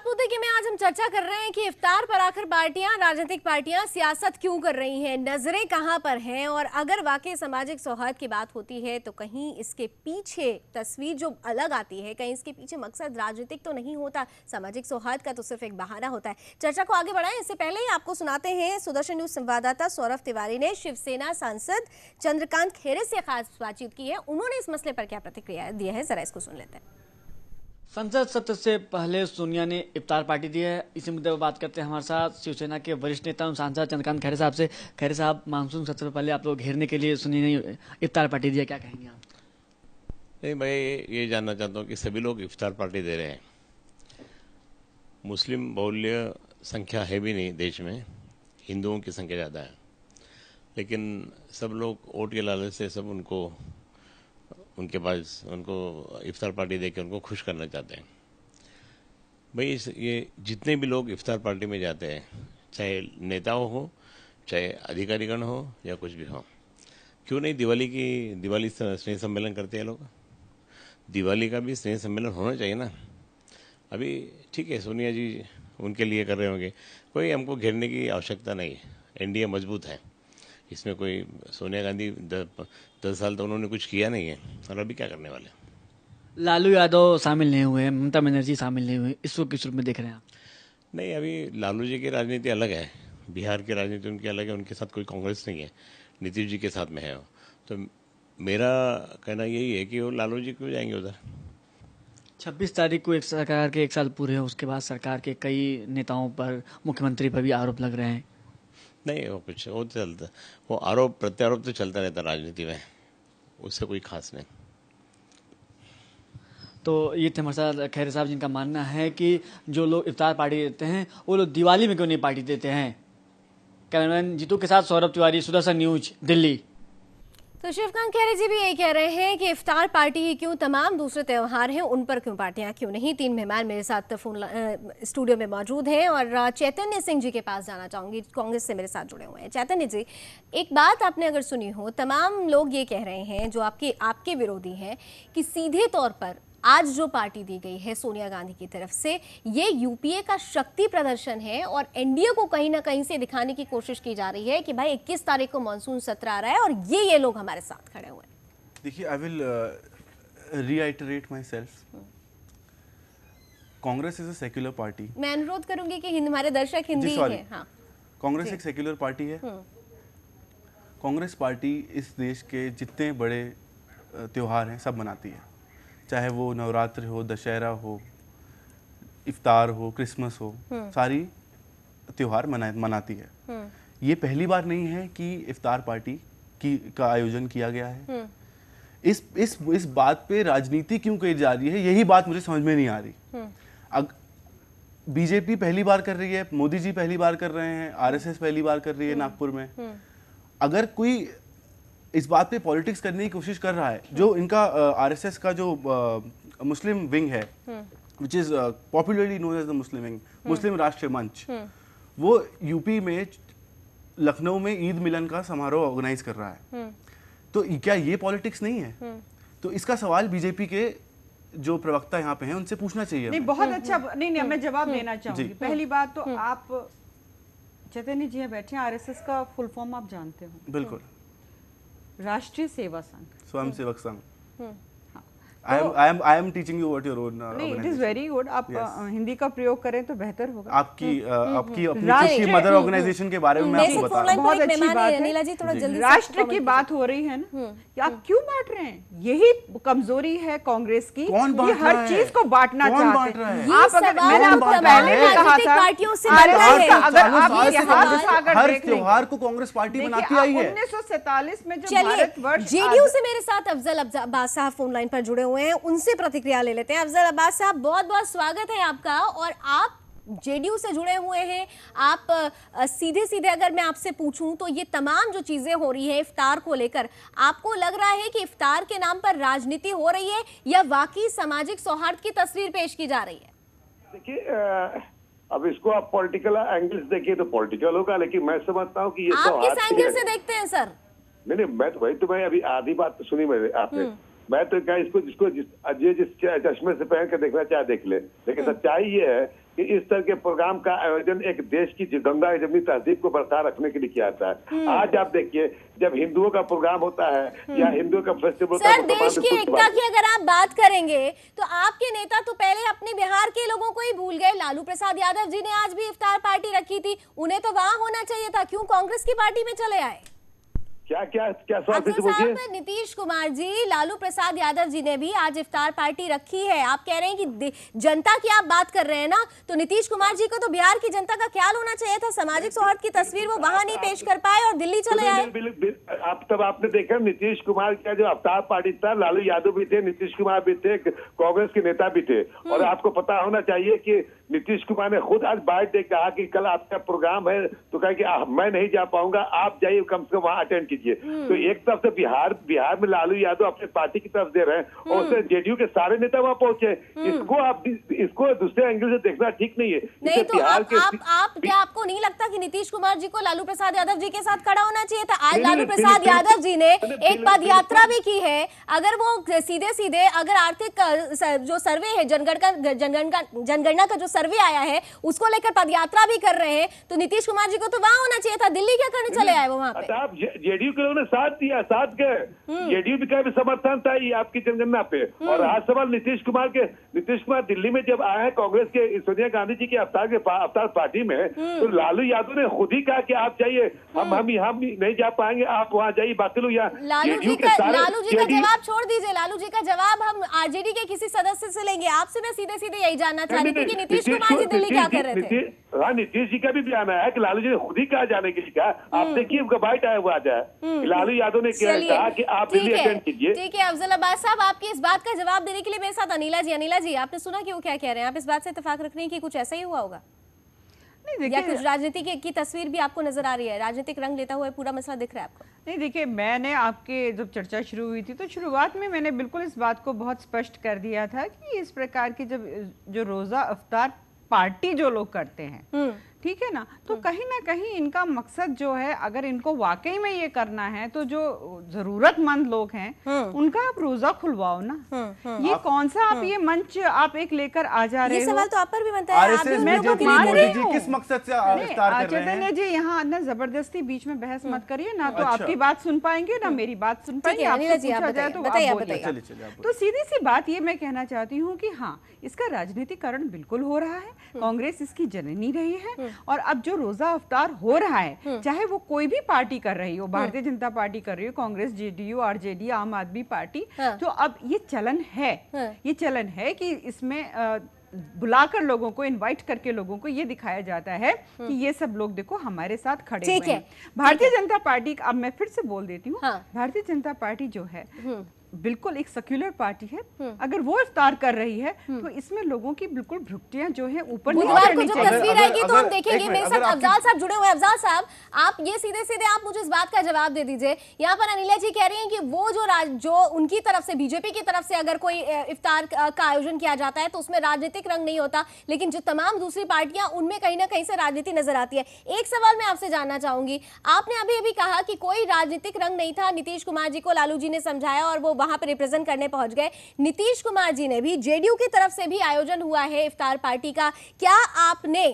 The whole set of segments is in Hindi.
बात मुद्दे की में आज हम चर्चा कर रहे हैं कि इफ्तार पर आकर पार्टियां, राजनीतिक पार्टियां सियासत क्यों कर रही हैं, नजरें कहां पर हैं, और अगर वाकई सामाजिक सौहार्द की बात होती है तो कहीं इसके पीछे तस्वीर जो अलग आती है, कहीं इसके पीछे मकसद राजनीतिक तो नहीं होता, सामाजिक सौहार्द का तो सिर्फ एक बहाना होता है। चर्चा को आगे बढ़ाएं इससे पहले ही आपको सुनाते हैं सुदर्शन न्यूज संवाददाता सौरभ तिवारी ने शिवसेना सांसद चंद्रकांत खैरे से खास बातचीत की है। उन्होंने इस मसले पर क्या प्रतिक्रिया दी है, जरा इसको सुन लेते हैं। संसद सत्र से पहले सोनिया ने इफ्तार पार्टी दी है। इसी मुद्दे पर बात करते हैं हमारे साथ शिवसेना के वरिष्ठ नेता एवं सांसद चंद्रकांत खैरे साहब से। खैरे साहब, मानसून सत्र से पहले आप लोग घेरने के लिए सोनिया ने इफ्तार पार्टी दी है, क्या कहेंगे आप? नहीं, मैं ये जानना चाहता हूँ कि सभी लोग इफ्तार पार्टी दे रहे हैं। मुस्लिम बहुल्य संख्या है भी नहीं देश में, हिंदुओं की संख्या ज़्यादा है, लेकिन सब लोग वोट के लालच से सब उनके पास उनको इफ्तार पार्टी देके उनको खुश करना चाहते हैं। भाई ये जितने भी लोग इफ्तार पार्टी में जाते हैं, चाहे नेताओं हो, चाहे अधिकारीगण हो या कुछ भी हो, क्यों नहीं दिवाली स्नेह सम्मेलन करते हैं लोग। दिवाली का भी स्नेह सम्मेलन होना चाहिए ना। अभी ठीक है, सोनिया जी उनके लिए कर रहे होंगे, कोई हमको घेरने की आवश्यकता नहीं है। एनडीए मजबूत है, इसमें कोई सोनिया गांधी 10 साल तो उन्होंने कुछ किया नहीं है, और अभी क्या करने वाले। लालू यादव शामिल नहीं हुए, ममता बनर्जी शामिल नहीं हुए, इसको किस रूप में देख रहे हैं आप? नहीं, अभी लालू जी की राजनीति अलग है, बिहार की राजनीति उनकी अलग है, उनके साथ कोई कांग्रेस नहीं है, नीतीश जी के साथ में है। तो मेरा कहना यही है कि वो लालू जी क्यों जाएंगे उधर। 26 तारीख को एक सरकार के 1 साल पूरे हैं, उसके बाद सरकार के कई नेताओं पर, मुख्यमंत्री पर भी आरोप लग रहे हैं। नहीं, वो चलता, वो आरोप प्रत्यारोप तो चलता रहता राजनीति में, उससे कोई खास नहीं। तो ये थे हमारे साथ खैरे साहब, जिनका मानना है कि जो लोग इफ्तार पार्टी देते हैं वो लोग दिवाली में क्यों नहीं पार्टी देते हैं। कैमरामैन जीतू के साथ सौरभ तिवारी, सुदर्शन न्यूज, दिल्ली। तो शिवकांत खैरे जी भी यही कह रहे हैं कि इफ्तार पार्टी ही क्यों, तमाम दूसरे त्यौहार हैं उन पर क्यों पार्टियां क्यों नहीं। 3 मेहमान मेरे साथ स्टूडियो में मौजूद हैं और चैतन्य सिंह जी के पास जाना चाहूंगी, कांग्रेस से मेरे साथ जुड़े हुए हैं। चैतन्य जी, एक बात आपने अगर सुनी हो, तमाम लोग ये कह रहे हैं जो आपके विरोधी हैं कि सीधे तौर पर आज जो पार्टी दी गई है सोनिया गांधी की तरफ से, ये यूपीए का शक्ति प्रदर्शन है और एनडीए को कहीं ना कहीं से दिखाने की कोशिश की जा रही है कि भाई 21 तारीख को मानसून सत्र आ रहा है और ये लोग हमारे साथ खड़े हुए हैं। देखिए, I will reiterate my self. Congress is a secular party. मैं अनुरोध करूंगी कि हमारे दर्शक हिंदी हैं। हाँ, कांग्रेस एक सेक्युलर पार्टी है। कांग्रेस पार्टी इस देश के जितने बड़े त्योहार हैं सब मनाती है, चाहे वो नवरात्र हो, दशहरा हो, इफ्तार हो, क्रिसमस हो, सारी त्योहार मनाती है। ये पहली बार नहीं है कि इफ्तार पार्टी का आयोजन किया गया है। इस बात पे राजनीति क्यों की जा रही है, यही बात मुझे समझ में नहीं आ रही। बीजेपी पहली बार कर रही है, मोदी जी पहली बार कर रहे हैं, आरएसएस पहली बार कर रही है नागपुर में। अगर कोई इस बात पे पॉलिटिक्स करने की कोशिश कर रहा है, जो इनका आरएसएस का जो मुस्लिम विंग है, which is popularly known as the Muslim wing, Muslim Rashtriya Manch, वो यूपी में लखनऊ में ईद मिलन का समारोह ऑर्गेनाइज कर रहा है। तो क्या ये पॉलिटिक्स नहीं है? तो इसका सवाल बीजेपी के जो प्रवक्ता यहाँ पे हैं उनसे पूछना चाहिए। नहीं, बहुत अच्छा। नहीं, मैं जवाब देना चाहूंगी। पहली बात तो आप चैतन्य जी बैठे हैं, आरएसएस का फुल फॉर्म आप जानते हो? बिल्कुल, राष्ट्रीय सेवा संघ, Swayamsevak Sangh. I am teaching you what your own नहीं, it is very good। आप हिंदी का प्रयोग करें तो बेहतर होगा। आपकी अपनी मदर ऑर्गेनाइजेशन के बारे में मैं आपको बता रहा हूँ। बहुत अच्छी बात है। राष्ट्र की बात हो रही है ना, आप क्यों बांट रहे हैं? यही कमजोरी है कांग्रेस की, ये हर चीज को बांटना चाहते हैं। आप अगर मैंने आपको पहले भी कहा था, अगर आप इतिहास हर त्योहार को कांग्रेस पार्टी बनाती आई है। 1947 में जब भारतवर्ष, जेडीयू से मेरे साथ अफजल अब्बास साहब फोन लाइन पर जुड़े हुए हैं, उनसे प्रतिक्रिया ले लेते हैं। अफजल अब्बास साहब, बहुत बहुत स्वागत है आपका। और आप जेडीयू से जुड़े हुए हैं, आप सीधे अगर मैं आपसे पूछूं तो ये तमाम जो चीजें हो रही है इफ्तार को लेकर, आपको लग रहा है कि इफ्तार के नाम पर राजनीति हो रही है या वाकई सामाजिक सौहार्द की तस्वीर पेश की जा रही है? देखिए, अब इसको आप पॉलिटिकल एंगल से देखिए तो पॉलिटिकल होगा, लेकिन मैं समझता हूँ कि ये आप किस एंगल से देखते हैं सर? नहीं, मैं अभी आधी बात तो सुनी मैंने आपने। मैं तो क्या, इसको जिस चश्मे से पहन के देखना चाहे देख ले, लेकिन सच्चाई ये है कि इस तरह के प्रोग्राम का आयोजन एक देश की गंगा जमनी तहजीब को बरकरार रखने के लिए किया जाता है। आज आप देखिए, जब हिंदुओं का प्रोग्राम होता है या हिंदुओं का फेस्टिवल होता है, सर देश की एकता की अगर आप बात करेंगे तो आपके नेता तो पहले अपने बिहार के लोगों को ही भूल गए। लालू प्रसाद यादव जी ने आज भी इफ्तार पार्टी रखी थी, उन्हें तो वहां होना चाहिए था, क्यों कांग्रेस की पार्टी में चले आए? क्या सवाल पूछिए। नीतीश कुमार जी, लालू प्रसाद यादव जी ने भी आज इफ्तार पार्टी रखी है। आप कह रहे हैं कि जनता की आप बात कर रहे हैं ना, तो नीतीश कुमार जी को तो बिहार की जनता का ख्याल होना चाहिए था। सामाजिक सौहार्द की तस्वीर वो वहां नहीं पेश कर पाए और दिल्ली चले आए। तब आपने देखा नीतीश कुमार का जो इफ्तार पार्टी था, लालू यादव भी थे, नीतीश कुमार भी थे, कांग्रेस के नेता भी थे। और आपको पता होना चाहिए कि नीतीश कुमार ने खुद आज बाइट दे कहा कि कल आपका प्रोग्राम है, तो कहा कि मैं नहीं जा पाऊंगा, आप जाइए कम से कम वहां अटेंड कीजिए। तो एक तरफ से बिहार में लालू यादव अपने पार्टी की तरफ दे रहे हैं और उससे जेडीयू के सारे नेता वहां पहुंचे। इसको दूसरे एंगल से देखना ठीक नहीं है। नहीं तो आप क्या आपको नहीं लगता कि नीतीश कुमार जी को लालू प्रसाद यादव जी के साथ खड़ा होना चाहिए था? आज लालू प्रसाद यादव जी ने एक पद यात्रा भी की है। अगर वो सीधे सीधे अगर आर्थिक जो सर्वे है, जनगणना का जो सर्वे आया है उसको लेकर पद यात्रा भी कर रहे हैं, तो नीतीश कुमार जी को तो वहां होना चाहिए था। दिल्ली क्या करने चले आए वो वहां पे? आप जेडीयू के लोगों ने साथ दिया, साथ गए, जेडीयू का भी समर्थन था ये आपकी जनगणना पे। और आज सवाल नीतीश कुमार दिल्ली में जब आए हैं कांग्रेस के सोनिया गांधी जी के अवतार पार्टी में, तो लालू यादव ने खुद ही कहा कि आप जाइए, हम नहीं जा पाएंगे, आप वहाँ जाइए, बाकी लोग यहाँ। लालू जी का जवाब छोड़ दीजिए, लालू जी का जवाब हम आरजेडी के किसी सदस्य से लेंगे। आपसे मैं सीधे सीधे यही जानना चाह रही थी कि नीतीश कुमार जी दिल्ली क्या कर रहे थे? हाँ, नीतीश जी का भी बयान आया है कि लालू जी ने खुद ही कहा जाने के लिए कहा। आप देखिए उनका बाइट आया हुआ जाए, लालू यादव ने कहा कि आप दिल्ली अटेंड कीजिए। ठीक है अफजल अब्बास साहब, आपकी इस बात का जवाब देने के लिए मेरे साथ अनिला जी, आपने सुना कि वो क्या कह रहे हैं? आप इस बात से इत्तेफाक रख रहे हैं कि कुछ ऐसा ही हुआ होगा? नहीं, या कुछ राजनीति की तस्वीर भी आपको नजर आ रही है, राजनीतिक रंग लेता हुआ पूरा मसला दिख रहा है आपको? नहीं देखिए, मैंने आपके जब चर्चा शुरू हुई थी तो शुरुआत में मैंने बिल्कुल इस बात को बहुत स्पष्ट कर दिया था कि इस प्रकार की जो रोजा इफ्तार पार्टी जो लोग करते हैं, ठीक है ना, तो कहीं ना कहीं इनका मकसद जो है, अगर इनको वाकई में ये करना है तो जो जरूरतमंद लोग हैं उनका आप रोजा खुलवाओ ना। ये कौन सा आप ये मंच आप एक लेकर आ जा रहे हो? ये सवाल तो आप पर भी बनता है। किस मकसद से इफ्तार कर रहे हैं? जी यहाँ ना जबरदस्ती बीच में बहस मत करिए ना, तो आपकी बात सुन पाएंगे ना मेरी बात सुन पाएंगे। तो सीधी सी बात ये मैं कहना चाहती हूँ कि हाँ, इसका राजनीतिकरण बिल्कुल हो रहा है, कांग्रेस इसकी जननी रही है। और अब जो रोजा इफ्तार हो रहा है, चाहे वो कोई भी पार्टी कर रही हो, भारतीय जनता पार्टी कर रही हो, कांग्रेस, जेडीयू, आरजेडी, आम आदमी पार्टी, तो अब ये चलन है कि इसमें बुलाकर लोगों को, इनवाइट करके लोगों को ये दिखाया जाता है कि ये सब लोग देखो हमारे साथ खड़े हुए हैं। भारतीय जनता पार्टी, अब मैं फिर से बोल देती हूँ, भारतीय जनता पार्टी जो है बिल्कुल एक सेक्युलर पार्टी है। अगर वो इफ्तार कर रही है तो इसमें लोगों की बिल्कुल भुगतियां जो है ऊपर बुधवार को जो तस्वीर आएगी तो हम देखेंगे। मेरे साथ अफजाल साहब जुड़े हुए हैं। अफजाल साहब, आप ये सीधे सीधे आप मुझे इस बात का जवाब दे दीजिए। यहाँ पर अनिला जी कह रही हैं कि वो जो उनकी तरफ से, बीजेपी की तरफ से अगर कोई इफ्तार का आयोजन किया जाता है तो उसमें राजनीतिक रंग नहीं होता, लेकिन जो तमाम दूसरी पार्टियां उनमें कहीं ना कहीं से राजनीति नजर आती है। एक सवाल मैं आपसे जानना चाहूंगी, आपने अभी अभी कहा कि कोई राजनीतिक रंग नहीं था, नीतीश कुमार जी को लालू जी ने समझाया और वो वहां पर रिप्रेजेंट करने पहुंच गए। नीतीश कुमार जी ने भी, जेडीयू की तरफ से भी आयोजन हुआ है इफ्तार पार्टी का। क्या आपने,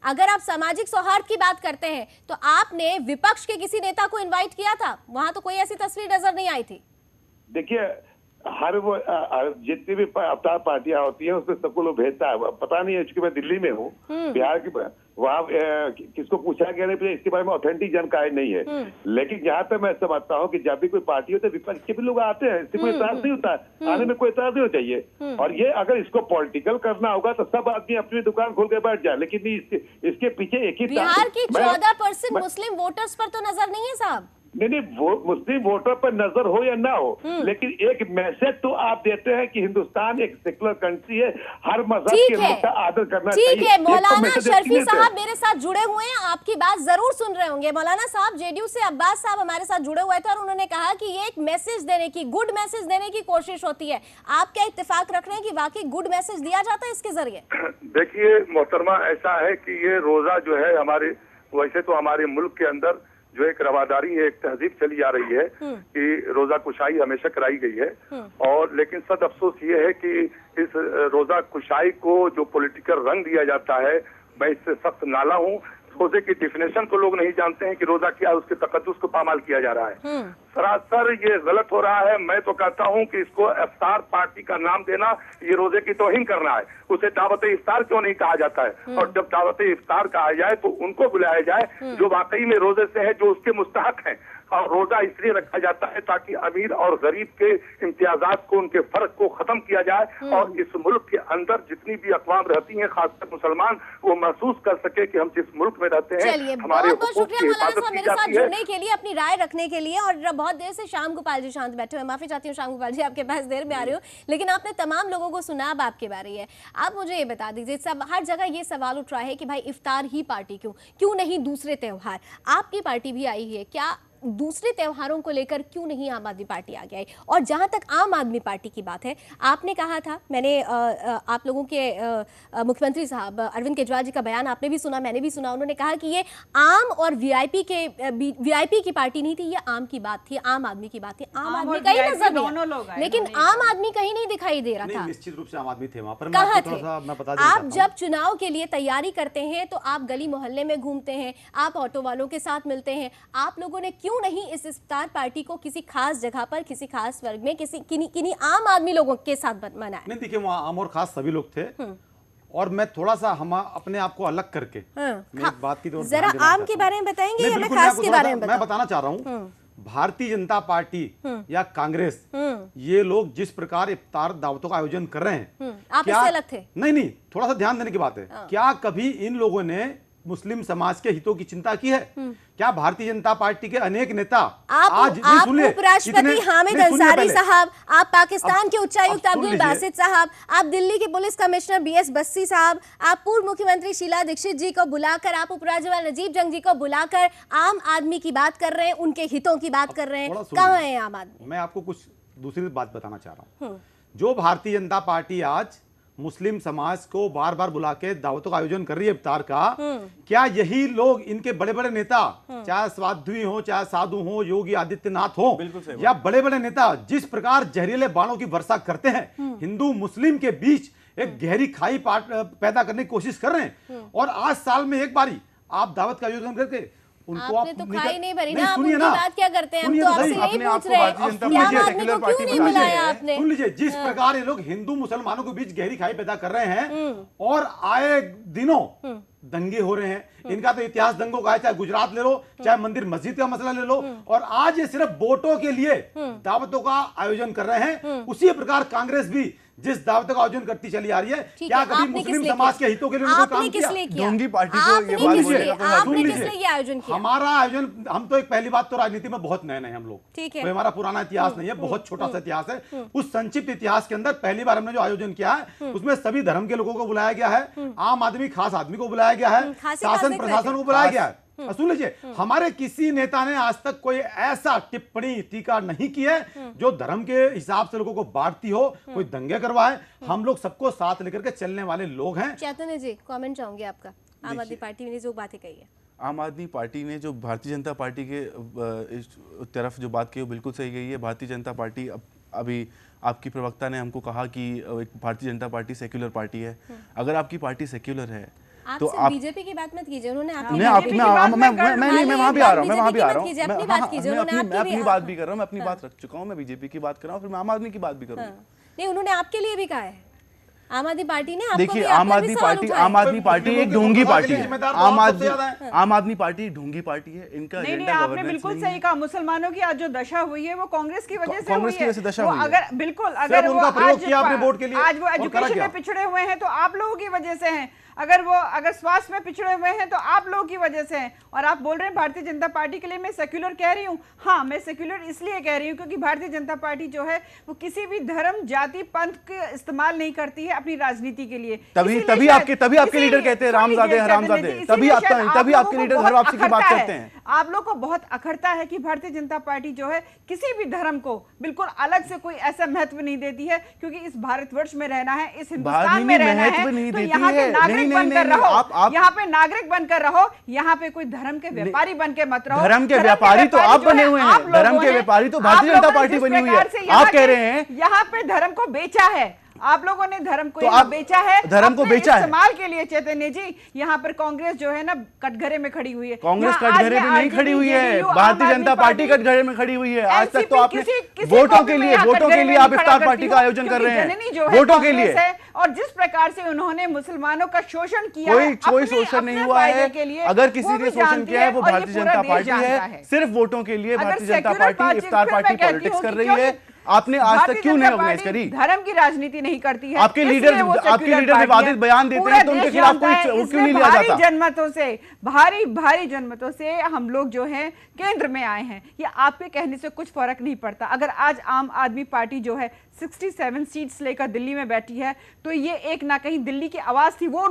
अगर आप सामाजिक सौहार्द की बात करते हैं, तो आपने विपक्ष के किसी नेता को इनवाइट किया था? वहां तो कोई ऐसी तस्वीर नजर नहीं आई थी। देखिए, जितनी भी अवतार पार्टियां होती हैं उसमें सबको लोग भेजता है। पता नहीं है, चूंकि मैं दिल्ली में हूँ, बिहार की, वहाँ किसको पूछा गया नहीं, इसके बारे में ऑथेंटिक जानकारी नहीं है। लेकिन जहाँ तक मैं समझता हूँ कि जब भी कोई पार्टी होती है, विपक्ष के भी लोग आते हैं, इससे कोई एतराज नहीं होता, आने में कोई एतराज नहीं होना चाहिए। और ये अगर इसको पॉलिटिकल करना होगा तो सब आदमी अपनी दुकान खोल के बैठ जाए, लेकिन इसके पीछे एक ही, बिहार की 14% मुस्लिम वोटर्स पर तो नजर नहीं है साहब। नहीं, वो मुस्लिम वोटर पर नजर हो या ना हो, लेकिन एक मैसेज तो आप देते हैं कि हिंदुस्तान एक सेकुलर कंट्री है, हर मजहब के लोगों का आदर करना चाहिए। ठीक है, मौलाना शर्फी साहब मेरे साथ जुड़े हुए हैं, आपकी बात जरूर सुन रहे होंगे। मौलाना साहब, जेडीयू से अब्बास साहब हमारे साथ जुड़े हुए थे और उन्होंने कहा कि ये एक मैसेज देने की, गुड मैसेज देने की कोशिश होती है। आप क्या इत्तेफाक रख रहे हैं कि वाकई गुड मैसेज दिया जाता है इसके जरिए? देखिए मोहतरमा, ऐसा है कि ये रोजा जो है हमारे, वैसे तो हमारे मुल्क के अंदर जो एक रवादारी है, एक तहजीब चली आ रही है कि रोजा कुशाई हमेशा कराई गई है। और लेकिन सद अफसोस ये है कि इस रोजा कुशाई को जो पॉलिटिकल रंग दिया जाता है, मैं इससे सख्त नाला हूँ। रोजे की डिफिनेशन तो लोग नहीं जानते हैं कि रोजा क्या है, उसके तकद्दुस को पामाल किया जा रहा है। सरासर ये गलत हो रहा है। मैं तो कहता हूं कि इसको इफ्तार पार्टी का नाम देना ये रोजे की तौहीन करना है। उसे दावत इफ्तार क्यों नहीं कहा जाता है? और जब दावत इफ्तार कहा जाए तो उनको बुलाया जाए जो वाकई में रोजे से है, जो उसके मुस्तहक हैं। और रोजा इसलिए रखा जाता है ताकि अमीर और गरीब के इम्तियाजात को, उनके फर्क को खत्म किया जाए और इस मुल्क के अंदर जितनी भी अकवाम रहती हैं, खासकर मुसलमान, वो महसूस कर सके कि हम जिस मुल्क में रहते हैं हमारे बहुत शुक्रिया मौलाना साहब मेरे साथ जुड़ने के लिए, अपनी राय रखने के लिए। और बहुत देर से श्याम गोपाल जी शांत बैठे हुए, माफी चाहती हूँ श्याम गोपाल जी आपके पास देर में आ रही हूँ, लेकिन आपने तमाम लोगों को सुना, अब आपके बारे है। आप मुझे ये बता दीजिए, सब हर जगह ये सवाल उठ रहा है कि भाई इफ्तार ही पार्टी क्यों नहीं दूसरे त्योहार? आपकी पार्टी भी आई है, क्या दूसरे त्योहारों को लेकर क्यों नहीं आम आदमी पार्टी आगे आई? और जहां तक आम आदमी पार्टी की बात है, आपने कहा था, मैंने आप लोगों के मुख्यमंत्री साहब अरविंद केजरीवाल जी का बयान आपने भी सुना, मैंने भी सुना, उन्होंने कहा कि ये आम और वीआईपी की पार्टी नहीं थी, ये आम की बात थी, आम आदमी की बात थी। आम आदमी कहीं नजर नहीं, लेकिन आम आदमी कहीं नहीं दिखाई दे रहा था। निश्चित रूप से आम आदमी थे वहां पर। कहाँ थे आप? जब चुनाव के लिए तैयारी करते हैं तो आप गली मोहल्ले में घूमते हैं, आप ऑटो वालों के साथ मिलते हैं, आप लोगों ने क्यों नहीं इस इफ्तार पार्टी को किसी खास जगह पर, किसी खास वर्ग में, किन्हीं आम आदमी लोगों के साथ मनाया? नहीं, देखिए वहाँ आम और खास सभी लोग थे। और मैं थोड़ा सा हम अपने आप को अलग करके मैं बात की जरा आम के बारे में बताएंगे या मैं खास के बारे में मैं बताना चाह रहा हूँ। भारतीय जनता पार्टी या कांग्रेस, ये लोग जिस प्रकार इफ्तार दावतों का आयोजन कर रहे हैं, आप इससे अलग थे? नहीं, थोड़ा सा ध्यान देने की बात है। क्या कभी इन लोगों ने मुस्लिम समाज के हितों की चिंता की है? क्या भारतीय जनता पार्टी के अनेक नेता आप उपराष्ट्रपति हामिद अंसारी साहब, आप पाकिस्तान के उच्चायुक्त अब्दुल बासित साहब, आप दिल्ली के पुलिस कमिश्नर बीएस बस्सी साहब, आप पूर्व मुख्यमंत्री शीला दीक्षित जी को बुलाकर, आप उपराज्यपाल नजीब जंग जी को बुलाकर आम आदमी की बात कर रहे हैं, उनके हितों की बात कर रहे हैं। कहाँ है आम आदमी? मैं आपको कुछ दूसरी बात बताना चाह रहा हूँ। जो भारतीय जनता पार्टी आज मुस्लिम समाज को बार बार बुला के दावतों का आयोजन कर रही है इफ्तार का, क्या यही लोग, इनके बड़े बड़े नेता, चाहे साध्वी हो, चाहे साधु हो, योगी आदित्यनाथ हो, या बड़े बड़े नेता जिस प्रकार जहरीले बाणों की वर्षा करते हैं, हिंदू मुस्लिम के बीच एक गहरी खाई पैदा करने की कोशिश कर रहे हैं, और आज साल में एक बारी आप दावत का आयोजन करके उनको आपने तो खाई नहीं भरी ना, आप उनकी बात क्या करते हैं? हम तो आपसे यही पूछ रहे हैं, क्या आदमी को क्यों नहीं बुलाया आपने? सुन लीजिए, जिस प्रकार ये लोग हिंदू मुसलमानों के बीच गहरी खाई पैदा कर रहे हैं और आए दिनों दंगे हो रहे हैं, इनका तो इतिहास दंगों का है, चाहे गुजरात ले लो, चाहे मंदिर मस्जिद का मसला ले लो, और आज ये सिर्फ वोटों के लिए दावतों का आयोजन कर रहे हैं। उसी प्रकार कांग्रेस भी जिस दावतों का आयोजन करती चली आ रही है, क्या कभी मुस्लिम समाज के हितों के लिए उन्होंने काम किया? ढोंगी पार्टी को ये आयोजन किया? हमारा आयोजन, हम तो एक पहली बात तो राजनीति में बहुत नए नए हम लोग, ठीक है, कोई हमारा पुराना इतिहास नहीं है, बहुत छोटा सा इतिहास है। उस संक्षिप्त इतिहास के अंदर पहली बार हमने जो आयोजन किया है उसमें सभी धर्म के लोगों को बुलाया गया है, आम आदमी खास आदमी को बुलाया गया है, शासन प्रशासन को बुलाया गया है। सुन लीजिए, हमारे किसी नेता ने आज तक कोई ऐसा टिप्पणी टीका नहीं की है जो धर्म के हिसाब से लोगों को बांटती हो, कोई दंगे करवाए। हम लोग सबको साथ लेकर के चलने वाले लोग हैं। चैतन्य जी, कमेंट चाहूंगे आपका। आम आदमी पार्टी ने जो बातें कही है, आम आदमी पार्टी ने जो भारतीय जनता पार्टी के तरफ जो बात की वो बिल्कुल सही कही है। भारतीय जनता पार्टी अभी आपकी प्रवक्ता ने हमको कहा कि Bharatiya Janata party secular party है। अगर आपकी पार्टी सेक्युलर है तो आप बीजेपी की बात मत कीजिए। उन्होंने मैं वहां भी आ रहा हूं, मैं अपनी बात भी कर रहा हूं, मैं अपनी बात रख चुका हूं, मैं बीजेपी की बात कर रहा हूं, फिर मैं आम आदमी की बात भी करूंगा। नहीं, उन्होंने आपके लिए भी कहा है, आम आदमी पार्टी ने। देखिए, आम आदमी पार्टी एक ढोंगी पार्टी है। आम आदमी पार्टी ढोंगी पार्टी है। इनका नहीं, आपने बिल्कुल सही कहा। मुसलमानों की आज जो दशा हुई है वो कांग्रेस की वजह से हुई है। दशा हुई है। अगर बिल्कुल, अगर वो आज वो एजुकेशन में पिछड़े हुए हैं तो आप लोगों की वजह से हैं। अगर स्वास्थ्य में पिछड़े हुए हैं तो आप लोगों की वजह से हैं। और आप बोल रहे हैं भारतीय जनता पार्टी के लिए मैं सेक्युलर कह रही हूँ। हाँ, मैं सेक्युलर इसलिए कह रही हूँ क्योंकि भारतीय जनता पार्टी जो है वो किसी भी धर्म, जाति, पंथ का इस्तेमाल नहीं करती है अपनी राजनीति के लिए। तभी आपके लीडर कहते हैं रामजादे, तभी आपके लीडर धर्म वापसी की बात करते हैं। आप लोग को बहुत अखरता है कि भारतीय जनता पार्टी जो है किसी भी धर्म को बिल्कुल अलग से कोई ऐसा महत्व नहीं देती है, क्योंकि इस भारतवर्ष में रहना है, इस हिंदुस्तान में रहना है, तो यहाँ के नागरिक बनकर रहो, यहाँ पे नागरिक बनकर रहो, यहाँ पे कोई धर्म के व्यापारी बन के मत रहो। धर्म के व्यापारी तो आप बने हुए हैं, धर्म के व्यापारी तो भारतीय जनता पार्टी बनी हुई है। आप कह रहे हैं यहाँ पे धर्म को बेचा है, आप लोगों ने धर्म को बेचा है, धर्म को बेचा है इस्तेमाल के लिए। चैतन्य जी, यहाँ पर कांग्रेस जो है ना कटघरे में खड़ी हुई है। कांग्रेस कटघरे में नहीं खड़ी हुई है, भारतीय जनता पार्टी कटघरे में खड़ी हुई है। आज तक तो आपने वोटों के लिए आप इफ्तार पार्टी का आयोजन कर रहे हैं, वोटों के लिए। और जिस प्रकार से उन्होंने मुसलमानों का शोषण किया, कोई शोषण नहीं हुआ है। अगर किसी ने शोषण किया है वो भारतीय जनता पार्टी है। सिर्फ वोटों के लिए भारतीय जनता पार्टी इफ्तार पार्टी पॉलिटिक्स कर रही है। आपने आज तक क्यों नहीं ऑर्गेनाइज करी? धर्म की राजनीति नहीं करती है। आपके लीडर विवादित बयान देते हैं तो उनके खिलाफ कोई क्यों नहीं लिया जाता? भारी जनमतों से हम लोग जो है केंद्र में आए हैं। ये आपके कहने से कुछ फर्क नहीं पड़ता। अगर आज आम आदमी पार्टी जो है 67 सीट्स लेकर दिल्ली में बैठी है तो ये एक ना कहीं दिल्ली की आवाज थी, वो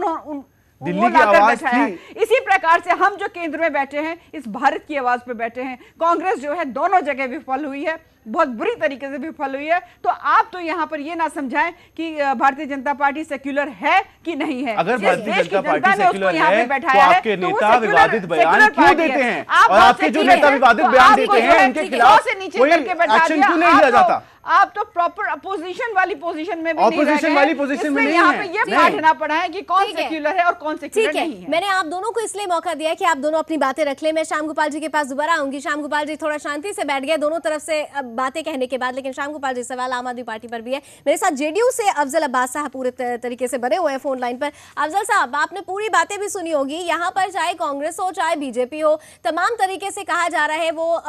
दिल्ली की आवाज थी। इसी प्रकार से हम जो केंद्र में बैठे हैं इस भारत की आवाज पे बैठे हैं। कांग्रेस जो है दोनों जगह विफल हुई है, बहुत बुरी तरीके से विफल हुई है। तो आप तो यहाँ पर ये ना समझाएं कि भारतीय जनता पार्टी सेक्युलर है कि नहीं है। अगर भारतीय जनता पार्टी सेक्युलर है तो आपके नेता विवादित बयान क्यों देते हैं? और आपके जो नेता विवादित बयान देते हैं उनके खिलाफ कोई एक्शन क्यों नहीं लिया जाता? आप तो प्रॉपर अपोजिशन वाली पोजीशन में भी ऑपोजिशन वाली पोजीशन में नहीं है। यहाँ पे ये बांटना पड़ा है कि कौन सेक्युलर है और कौन सेक्युलर नहीं है। मैंने आप दोनों को इसलिए मौका दिया कि आप दोनों अपनी बातें रख लें। मैं श्याम गोपाल जी के पास दोबारा आऊंगी। श्याम गोपाल जी थोड़ा शांति से बैठ गए दोनों तरफ से बातें कहने के बाद, लेकिन श्याम गोपाल जी सवाल आम आदमी पार्टी पर भी है। मेरे साथ जेडीयू से अफजल अब्बास साहब पूरे तरीके से बने हुए हैं फोन लाइन पर। अफजल साहब, आपने पूरी बातें भी सुनी होगी। यहाँ पर चाहे कांग्रेस हो चाहे बीजेपी हो, तमाम तरीके से कहा जा रहा है। वो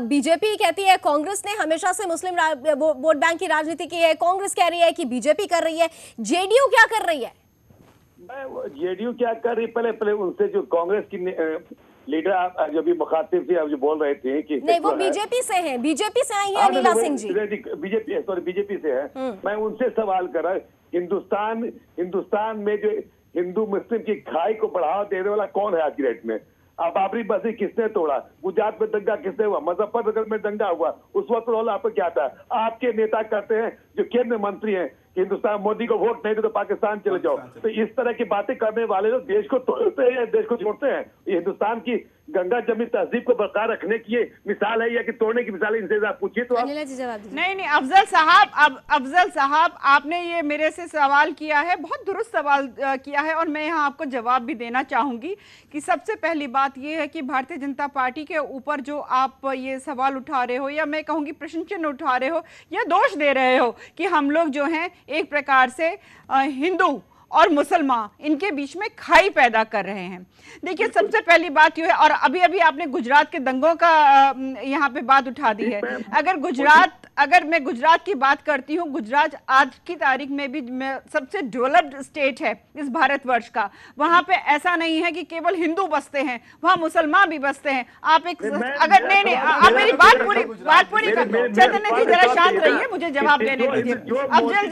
बीजेपी कहती है कांग्रेस ने हमेशा से मुस्लिम वोट बैंक की राजनीति की है, कांग्रेस कह रही है कि बीजेपी कर रही है। जेडीयू क्या कर रही है? जेडीयू क्या कर रही, पहले उनसे जो कांग्रेस की लीडर जो भी मुखातिब थे, अब जो बोल रहे थे कि नहीं, वो बीजेपी से हैं, बीजेपी से आई है अनिला सिंह जी। बीजेपी से है। मैं उनसे सवाल कर रहा, हिंदुस्तान में जो हिंदू मुस्लिम की खाई को बढ़ावा देने वाला कौन है आज की डेट में? अब बाबरी मस्जिद किसने तोड़ा? गुजरात में दंगा किसने हुआ? मुजफ्फरनगर में दंगा हुआ, उस वक्त रोल आपको क्या था? आपके नेता कहते हैं जो केंद्र मंत्री हैं हिंदुस्तान, मोदी को वोट नहीं दे तो पाकिस्तान चले जाओ। तो इस तरह की बातें करने वाले लोग देश को तोड़ते हैं, देश को छोड़ते हैं। ये हिंदुस्तान की गंगा जमी तहजीब को बरकरार रखने की ये मिसाल है या कि तोड़ने की मिसाल है? इनसे आप पूछिए तो नहीं अफजल साहब आपने ये मेरे से सवाल किया है, बहुत दुरुस्त सवाल किया है और मैं यहाँ आपको जवाब भी देना चाहूंगी कि सबसे पहली बात ये है कि भारतीय जनता पार्टी के ऊपर जो आप ये सवाल उठा रहे हो या मैं कहूँगी प्रश्न चिन्ह उठा रहे हो या दोष दे रहे हो कि हम लोग जो हैं एक प्रकार से हिंदू और मुसलमान इनके बीच में खाई पैदा कर रहे हैं। देखिए सबसे पहली बात यह है, और अभी अभी आपने गुजरात के दंगों का यहाँ पे बात उठा दी है। अगर मैं गुजरात की बात करती हूँ, गुजरात आज की तारीख में भी सबसे डेवलप्ड स्टेट है इस भारतवर्ष का। वहां पे ऐसा नहीं है कि केवल हिंदू बसते हैं, वहां मुसलमान भी बसते हैं। आप एक अगर नहीं आप मेरी बात पूरी कर। चैतन्य जी जरा शांत रहिए, मुझे जवाब देने दीजिए। अफजल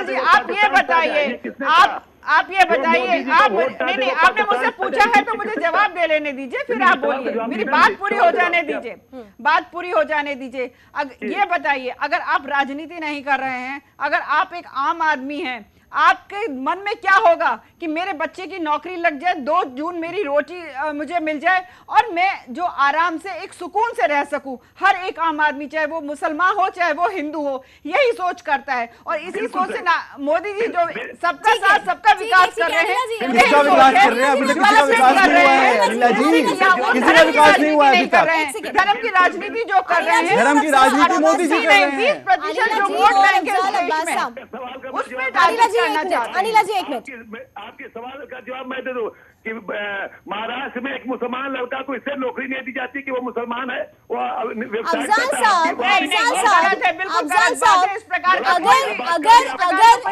जी आप ये बताइए, आप ये बताइए, आप नहीं आपने मुझसे पूछा है तो मुझे जवाब दे लेने दीजिए, फिर आप बोलिए। मेरी बात पूरी हो जाने दीजिए। ये बताइए, अगर आप राजनीति नहीं कर रहे हैं, अगर आप एक आम आदमी हैं, आपके मन में क्या होगा कि मेरे बच्चे की नौकरी लग जाए, 2 जून मेरी रोटी मुझे मिल जाए और मैं जो आराम से एक सुकून से रह सकूं। हर एक आम आदमी, चाहे वो मुसलमान हो चाहे वो हिंदू हो, यही सोच करता है। और इसी सोच से ना मोदी जी जो सबका साथ सबका विकास कर रहे हैं, धर्म की राजनीति जो कर रहे हैं, धर्म की राजनीति मोदी जी कर रहे हैं। 20% जो वोट बैंक है उसमें अनिला जी एक मिनट, आपके सवाल का जवाब मैं दे दूं कि महाराष्ट्र में एक मुसलमान लड़का को इससे नौकरी नहीं दी जाती कि वो मुसलमान है। वो अफजल साहब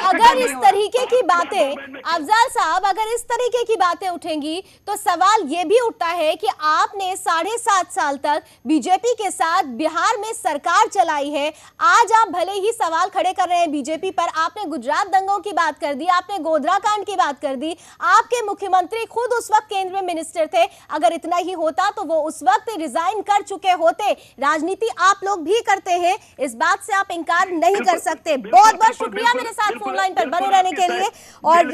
अगर इस तरीके की बातें, अफजल साहब अगर इस तरीके की बातें उठेंगी तो सवाल ये भी उठता है कि आपने 7.5 साल तक बीजेपी के साथ बिहार में सरकार चलाई है। आज आप भले ही सवाल खड़े कर रहे हैं बीजेपी पर, आपने गुजरात दंगों की बात कर दी, आपने गोधरा कांड की बात कर दी, आपके मुख्यमंत्री खुद उस वक्त केंद्र में मिनिस्टर थे। अगर इतना ही होता तो वो उस वक्त रिजाइन कर चुके होते। राजनीति आप लोग भी करते हैं, इस बात से आप इंकार नहीं कर कर सकते। बहुत बहुत शुक्रिया मेरे साथ फोन लाइन पर बने रहने के लिए। और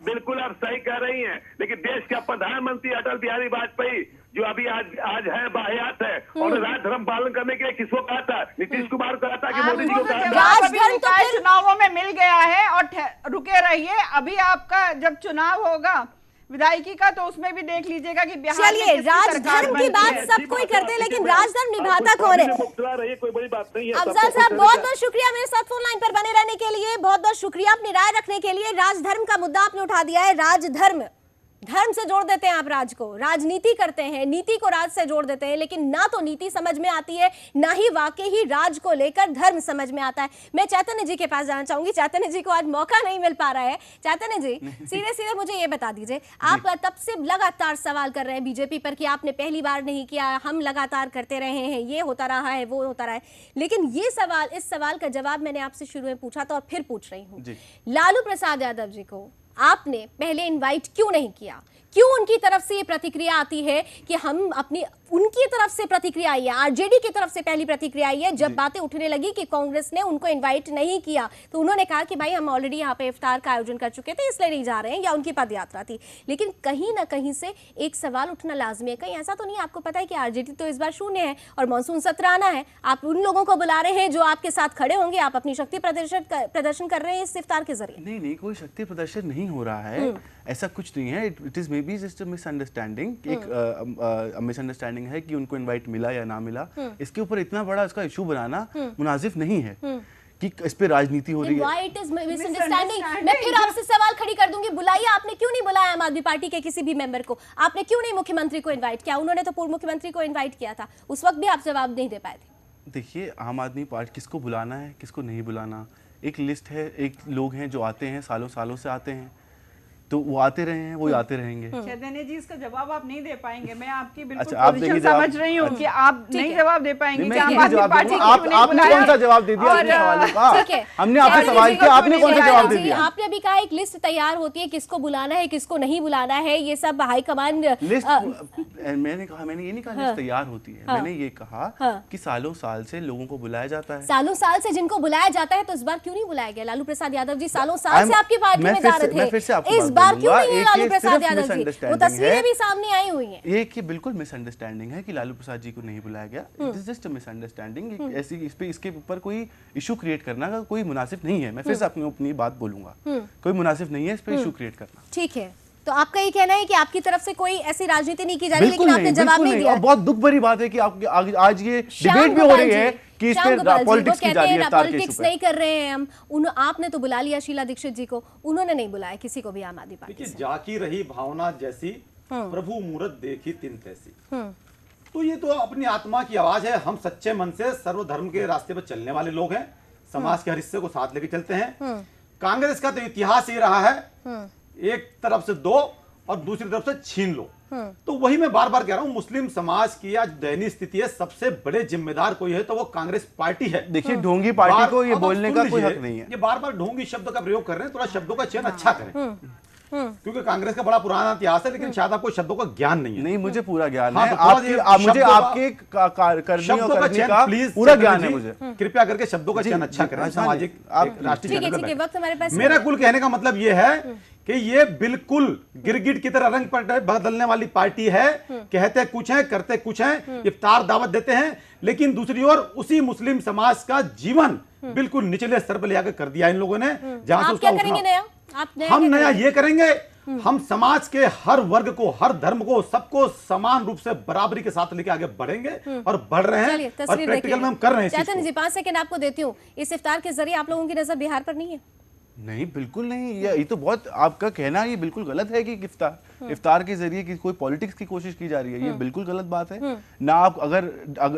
बिल्कुल आप सही कह रही हैं, लेकिन देश का प्रधानमंत्री अटल बिहारी वाजपेयी जो अभी आज है बाहयात है, और राज धर्म पालन करने के लिए किसको कहा था? नीतीश कुमार को कहा था कि मोदी जी को कहा था? राजधर्म तो चुनावों में मिल गया है और रुके रहिए, अभी आपका जब चुनाव होगा विधायकी का तो उसमें भी देख लीजिएगा कि बिहार में चलिए, राजधर्म की बात सब कोई करते हैं, लेकिन राजधर्म निभाता कौन है? कोई बड़ी बात नहीं है। अफजल साहब बहुत बहुत शुक्रिया मेरे साथ फोन लाइन पर बने रहने के लिए, बहुत बहुत शुक्रिया अपनी राय रखने के लिए। राजधर्म का मुद्दा आपने उठा दिया है। राजधर्म, धर्म से जोड़ देते हैं आप राज को, राजनीति करते हैं, नीति को राज से जोड़ देते हैं, लेकिन ना तो नीति समझ में आती है, ना ही वाकई ही राज को लेकर धर्म समझ में आता है। मैं चैतन्य जी के पास जाना चाहूंगी। चैतन्य जी को आज मौका नहीं मिल पा रहा है। चैतन्य जी, सीधे सीधे मुझे ये बता दीजिए, आप तब से लगातार सवाल कर रहे हैं बीजेपी पर कि आपने पहली बार नहीं किया, हम लगातार करते रहे हैं, ये होता रहा है, वो होता रहा है, लेकिन ये सवाल, इस सवाल का जवाब मैंने आपसे शुरू में पूछा था और फिर पूछ रही हूँ। लालू प्रसाद यादव जी को आपने पहले इनवाइट क्यों नहीं किया? क्यों उनकी तरफ से ये प्रतिक्रिया आती है कि हम अपनी, उनकी तरफ से प्रतिक्रिया आई है, आरजेडी की तरफ से पहली प्रतिक्रिया आई है जब बातें उठने लगी कि कांग्रेस ने उनको इनवाइट नहीं किया, तो उन्होंने कहा कि भाई हम ऑलरेडी यहाँ पे इफ्तार का आयोजन कर चुके थे इसलिए नहीं जा रहे हैं, या उनकी पद यात्रा थी। लेकिन कहीं ना कहीं से एक सवाल उठना लाजमी है, कहीं ऐसा तो नहीं, आपको पता है कि आरजेडी तो इस बार शून्य है और मानसून सत्र आना है, आप उन लोगों को बुला रहे हैं जो आपके साथ खड़े होंगे, आप अपनी शक्ति प्रदर्शन कर रहे हैं इस इफ्तार के जरिए? नहीं, कोई शक्ति प्रदर्शन नहीं हो रहा है, ऐसा कुछ नहीं है। It is may be just a misunderstanding, एक मिसअंडरस्टैंडिंग है कि उनको इनवाइट मिला या ना मिला। इसके ऊपर इतना बड़ा इसका इशू बनाना मुनासिब नहीं है कि इस पे राजनीति हो रही है। Invite is misunderstanding। मैं फिर आपसे सवाल खड़ी कर दूंगी, बुलाइए, आपने क्यों नहीं बुलाया आम आदमी पार्टी के किसी भी मेंबर को? आपने क्यों नहीं मुख्यमंत्री को इनवाइट किया? उन्होंने तो पूर्व मुख्यमंत्री को इनवाइट किया था, उस वक्त भी आप जवाब नहीं दे पाए थे। देखिए, आम आदमी पार्टी किसको बुलाना है, किसको नहीं बुलाना, एक लिस्ट है, एक लोग हैं जो आते हैं, सालों सालों से आते हैं, तो वो आते रहे हैं, वो आते रहेंगे। चैतन्य जी, इसका जवाब आप नहीं दे पाएंगे। मैं आपकी बिल्कुल अच्छा, आप पोजीशन समझ रही हूँ कि आप नहीं जवाब दे पाएंगे कि आम आदमी पार्टी आपने कौन सा जवाब दे दिया अपने सवालों का? ठीक है, हमने आपसे सवाल किया, आपने कौन सा जवाब दे दिया? आपने अभी कहा एक लिस्ट तैयार होती है, किसको बुलाना है, किसको नहीं बुलाना है, ये सब हाईकमान लिस्ट। मैंने ये नहीं कहा लिस्ट तैयार होती है, मैंने ये कहा कि सालों साल से लोगों को बुलाया जाता है। सालों साल से जिनको बुलाया जाता है, तो इस बार क्यों नहीं बुलाया गया? लालू प्रसाद यादव जी सालों साल से आपकी पार्टी में जा रहे थे, इस बार क्यों नहीं है लालू प्रसाद यादव जी? वो तस्वीरें भी सामने आई हुई हैं। एक ही बिल्कुल मिसअंडरस्टैंडिंग है कि लालू प्रसाद जी को नहीं बुलाया गया। It is just a misunderstanding. ऐसी इसके ऊपर कोई इशू क्रिएट करना का कोई मुनासिब नहीं है। मैं फिर से अपनी बात बोलूंगा, कोई मुनासिब नहीं है इस पे इशू क्रिएट करना। ठीक है, तो आपका ये कहना है कि आपकी तरफ से कोई ऐसी राजनीति नहीं की जा रही, लेकिन आपने जवाब नहीं दिया। और बहुत दुख भरी बात है कि आज ये डिबेट भी हो रही है कि इस पे पॉलिटिक्स की जा रही है। पॉलिटिक्स नहीं कर रहे हैं हम। आपने तो बुला लिया शीला दीक्षित जी को, उन्होंने नहीं बुलाया किसी को भी आम आदमी पार्टी से। जाकी रही भावना जैसी, प्रभु मूरत देखी तिन तैसी। तो ये तो अपनी आत्मा की आवाज है। हम सच्चे मन से सर्वधर्म के रास्ते पर चलने वाले लोग हैं, समाज के हर हिस्से को साथ लेके चलते हैं। कांग्रेस का तो इतिहास ये रहा है, एक तरफ से दो और दूसरी तरफ से छीन लो। तो वही मैं बार बार कह रहा हूं, मुस्लिम समाज की आज दयनीय स्थिति है, सबसे बड़े जिम्मेदार कोई है तो वो कांग्रेस पार्टी है। देखिए, ढोंगी पार्टी को ये बोलने का कोई हक नहीं है। ये बार बार ढोंगी शब्द का प्रयोग कर रहे हैं, थोड़ा शब्दों का चयन अच्छा करें, क्योंकि कांग्रेस का बड़ा पुराना इतिहास है, लेकिन शायद आपको शब्दों का ज्ञान नहीं है। नहीं, मुझे पूरा ज्ञान है। मुझे आपके करने का प्लीज पूरा ज्ञान है मुझे। कृपया करके शब्दों का चयन अच्छा करें। सामाजिक राष्ट्रीय वक्त हमारे पास। मेरा कुल कहने का मतलब ये है कि ये बिल्कुल गिरगिट की तरह रंग बदलने वाली पार्टी है। कहते कुछ है, करते कुछ है, इफ्तार दावत देते हैं, लेकिन दूसरी ओर उसी मुस्लिम समाज का जीवन बिल्कुल निचले स्तर पर ले आकर कर दिया इन लोगों ने। जहां से उसका हम नया ये करेंगे, हम समाज के हर वर्ग को, हर धर्म को, सबको समान रूप से बराबरी के साथ लेके आगे बढ़ेंगे और बढ़ रहे हैं और प्रैक्टिकल में हम कर रहे हैं। चैतन्य जी, 5 सेकंड आपको देती हूँ। इस इफ्तार के जरिए आप लोगों की नजर बिहार पर नहीं है? नहीं, बिल्कुल नहीं। ये तो बहुत आपका कहना ये बिल्कुल गलत है कि इफ्तार के जरिए की कोई पॉलिटिक्स की कोशिश की जा रही है। ये बिल्कुल गलत बात है ना। आप अगर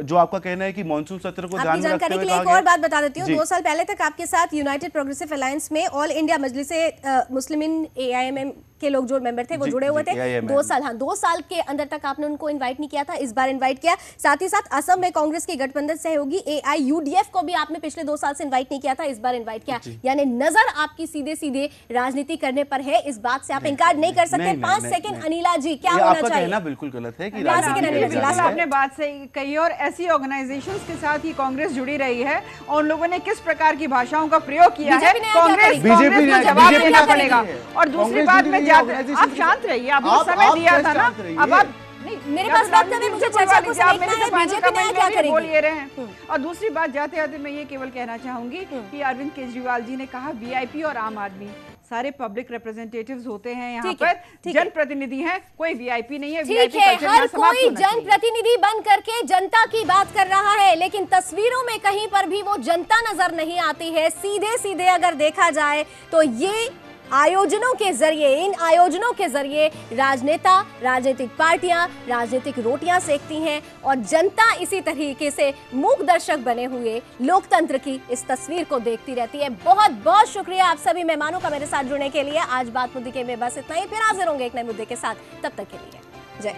जो आपका कहना है कि मॉनसून सत्र को ध्यान में रखते हुए एक और बात बता देती हूँ। 2 साल पहले तक आपके साथ यूनाइटेड प्रोग्रेसिव अलायंस में ऑल इंडिया मजलिसे मुस्लिमीन AIMM के लोग जो मेंबर थे वो जुड़े हुए थे। 2 साल, हाँ, 2 साल के अंदर तक आपने उनको इनवाइट नहीं किया था, इस बार इनवाइट किया। साथ ही साथ असम में कांग्रेस की गठबंधन सहयोगी AIUDF को भी आपने पिछले 2 साल से इनवाइट नहीं किया था, इस बार इनवाइट किया। यानी नजर आपकी सीधे सीधे राजनीति करने पर है, इस बात से आप इनकार नहीं कर सकते। 5 सेकंड अनिला जी, क्या ये होना आपका चाहिए? कहना बिल्कुल गलत है कि लास्ट सेकंड राजनीति अनिला के जी, लिए लास्ट है। आपने बात सही कही और ऐसी ऑर्गेनाइजेशंस के साथ ही कांग्रेस जुड़ी रही है और उन लोगों ने किस प्रकार की भाषाओं का प्रयोग किया है, बीजेपी ने क्या कांग्रेस करेगी? कांग्रेस को बीजेपी जवाब ने देना क्या पड़ेगा। करेगी? और दूसरी कांग्रेस बात जुड़ी में रही है आप organization शांत रहिए, आपको आप समय दिया था ना, शांत रहिए। अब आप नहीं, मेरे या पास तो बात करने राजनीति मुझे से चर्चा को बोलवा लीजिए, आप समेटना मेरे है, से final बीजेपी ने comment क्या भी करेगी? बोल ये रहे हैं। और दूसरी बात जाते जाते मैं ये केवल कहना चाहूंगी कि अरविंद केजरीवाल जी ने कहा वीआईपी और आम आदमी सारे पब्लिक रिप्रेजेंटेटिव्स होते हैं यहाँ ठीक है, पर, ठीक है। जनप्रतिनिधि हैं, कोई वीआईपी नहीं है। ठीक VIP है, कल्चर हर यहाँ समाप्त कोई होना चाहिए। जनप्रतिनिधि बन करके जनता की बात कर रहा है, लेकिन तस्वीरों में कहीं पर भी वो जनता नजर नहीं आती है। सीधे सीधे अगर देखा जाए तो ये आयोजनों के जरिए, इन आयोजनों के जरिए राजनेता, राजनीतिक पार्टियां राजनीतिक रोटियां सेकती हैं और जनता इसी तरीके से मूक दर्शक बने हुए लोकतंत्र की इस तस्वीर को देखती रहती है। बहुत बहुत शुक्रिया आप सभी मेहमानों का मेरे साथ जुड़ने के लिए। आज बात मुद्दे के में बस इतना ही, फिर हाजिर होंगे एक नए मुद्दे के साथ। तब तक के लिए जय।